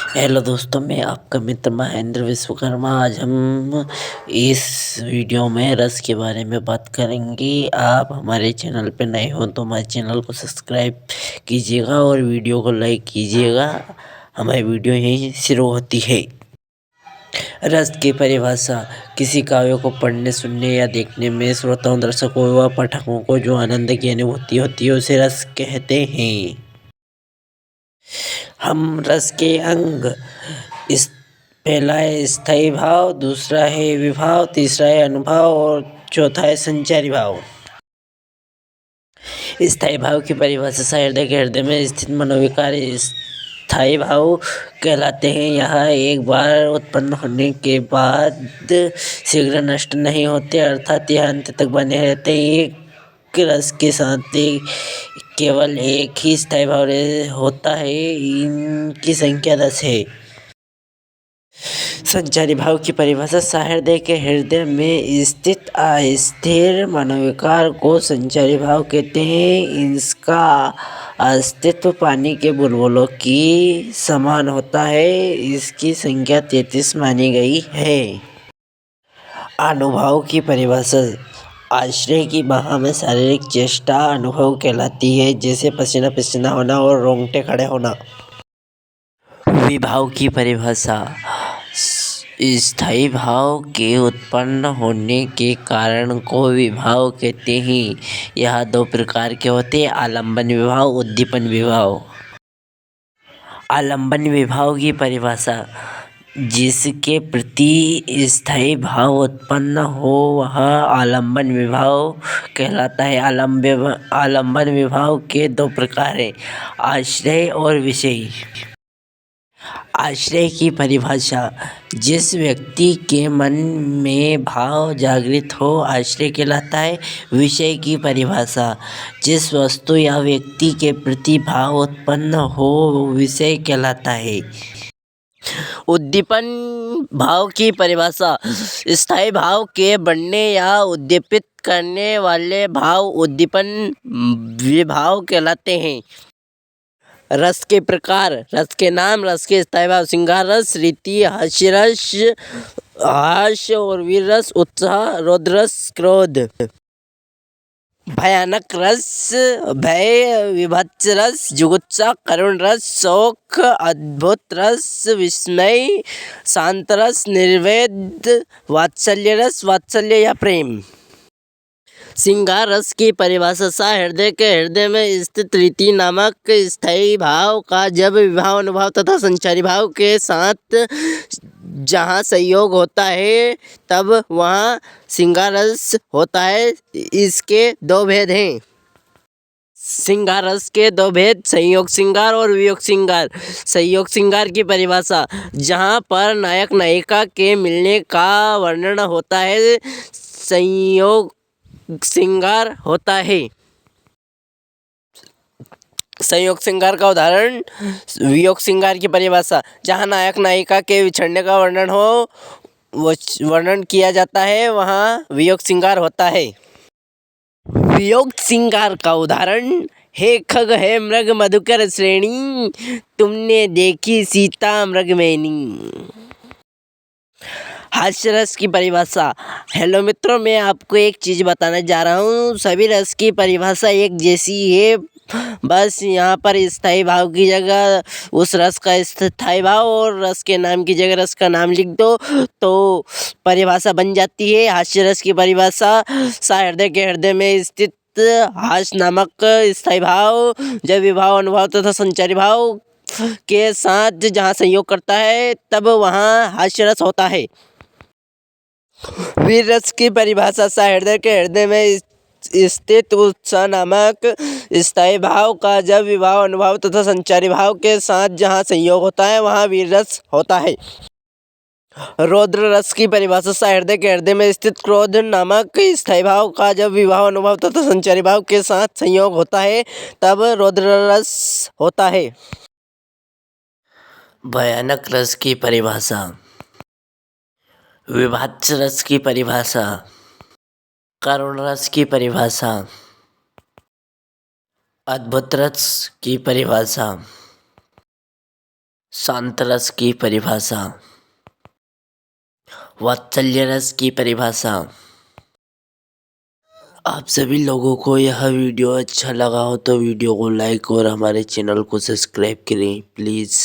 Hello दोस्तों, मैं आपका मित्र महेंद्र विश्वकर्मा। आज हम इस वीडियो में रस के बारे में बात करेंगे। आप हमारे चैनल पे नए हो तो हमारे चैनल को सब्सक्राइब कीजिएगा और वीडियो को लाइक कीजिएगा। हमारी वीडियो यहीं शुरू होती है। रस की परिभाषा: किसी काव्य को पढ़ने, सुनने या देखने में श्रोताओं, दर्शकों व पाठकों को जो आनंद की अनुभूति होती है उसे रस कहते हैं। हम रस के अंग, इस पहला है स्थायी भाव, दूसरा है विभाव, तीसरा है अनुभाव और चौथा है संचारी भाव। स्थायी भाव की परिभाषा: हृदय के हृदय में स्थित मनोविकार स्थायी भाव कहलाते हैं। यह एक बार उत्पन्न होने के बाद शीघ्र नष्ट नहीं होते, अर्थात यह अंत तक बने रहते हैं। एक रस के साथ केवल एक ही स्थायी भाव होता है। इनकी संख्या 10 है। संचारी भाव की परिभाषा: सहृदय के हृदय में स्थित अस्थिर मनोविकार को संचारी भाव कहते हैं। इसका अस्तित्व पानी के बुलबुलों की समान होता है। इसकी संख्या 33 मानी गई है। अनुभाव की परिभाषा: आश्रय की बाह में शारीरिक चेष्टा अनुभव कहलाती है, जैसे पसीना पसीना होना और रोंगटे खड़े होना। विभाव की परिभाषा: स्थायी भाव के उत्पन्न होने के कारण को विभाव कहते हैं। यह 2 प्रकार के होते हैं: आलंबन विभाव, उद्दीपन विभाव। आलंबन विभाव की परिभाषा: जिसके प्रति स्थायी भाव उत्पन्न हो वह आलंबन विभाव कहलाता है। आलंबन विभाव के 2 प्रकार हैं: आश्रय और विषय। आश्रय की परिभाषा: जिस व्यक्ति के मन में भाव जागृत हो आश्रय कहलाता है। विषय की परिभाषा: जिस वस्तु या व्यक्ति के प्रति भाव उत्पन्न हो विषय कहलाता है। उद्दीपन भाव की परिभाषा: स्थायी भाव के बढ़ने या उद्दीपित करने वाले भाव उद्दीपन विभाव कहलाते हैं। रस के प्रकार: रस के नाम, रस के स्थायी भाव: श्रृंगार रस, रीति, हास्यरस, हास्य और वीर रस, उत्साह, रौद्र रस, क्रोध। भयानक रस: भय, विभत्स रस, जुगुप्सा, करुण रस, शोक, अद्भुत रस, विस्मय, शांत रस, निर्वेद, वात्सल्य रस, वात्सल्य या प्रेम। श्रृंगार रस की परिभाषा: हृदय के हृदय में स्थित रीति नामक स्थायी भाव का जब विभाव, अनुभाव तथा संचारी भाव के साथ जहाँ संयोग होता है तब वहाँ श्रृंगार रस होता है। इसके 2 भेद हैं। श्रृंगार रस के 2 भेद: संयोग श्रृंगार और वियोग श्रृंगार। संयोग श्रृंगार की परिभाषा: जहाँ पर नायक नायिका के मिलने का वर्णन होता है संयोग श्रृंगार होता है। संयोग श्रृंगार का उदाहरण: वियोग श्रृंगार की परिभाषा: जहाँ नायक नायिका के बिछड़ने का वर्णन किया जाता है वहाँ वियोग श्रृंगार होता है। वियोग श्रृंगार का उदाहरण: हे खग, हे मृग मधुकर श्रेणी, तुमने देखी सीता मृगमेनी। हास्य रस की परिभाषा: हेलो मित्रों, मैं आपको एक चीज़ बताने जा रहा हूँ। सभी रस की परिभाषा एक जैसी है, बस यहाँ पर स्थायी भाव की जगह उस रस का स्थायी भाव और रस के नाम की जगह रस का नाम लिख दो तो परिभाषा बन जाती है। हास्य रस की परिभाषा: हृदय के हृदय में स्थित हास्य नामक स्थायी भाव जब विभाव, अनुभाव तथा संचारी भाव के साथ जहाँ संयोग करता है तब वहाँ हास्य रस होता है। वीर रस की परिभाषा: हृदय के हृदय में स्थित उत्साह नामक स्थायी भाव का जब विभाव, अनुभाव तथा संचारी भाव के साथ जहाँ संयोग होता है वहाँ वीर रस होता है। रौद्र रस की परिभाषा: हृदय के हृदय में स्थित क्रोध नामक स्थायी भाव का जब विभाव, अनुभाव तथा संचारी भाव के साथ संयोग होता है तब रौद्र रस होता है। भयानक रस की परिभाषा: विभत्स रस की परिभाषा, करुण रस की परिभाषा, अद्भुत रस की परिभाषा, शांत रस की परिभाषा। वात्सल्य रस की परिभाषा। आप सभी लोगों को यह वीडियो अच्छा लगा हो तो वीडियो को लाइक और हमारे चैनल को सब्सक्राइब करें प्लीज़।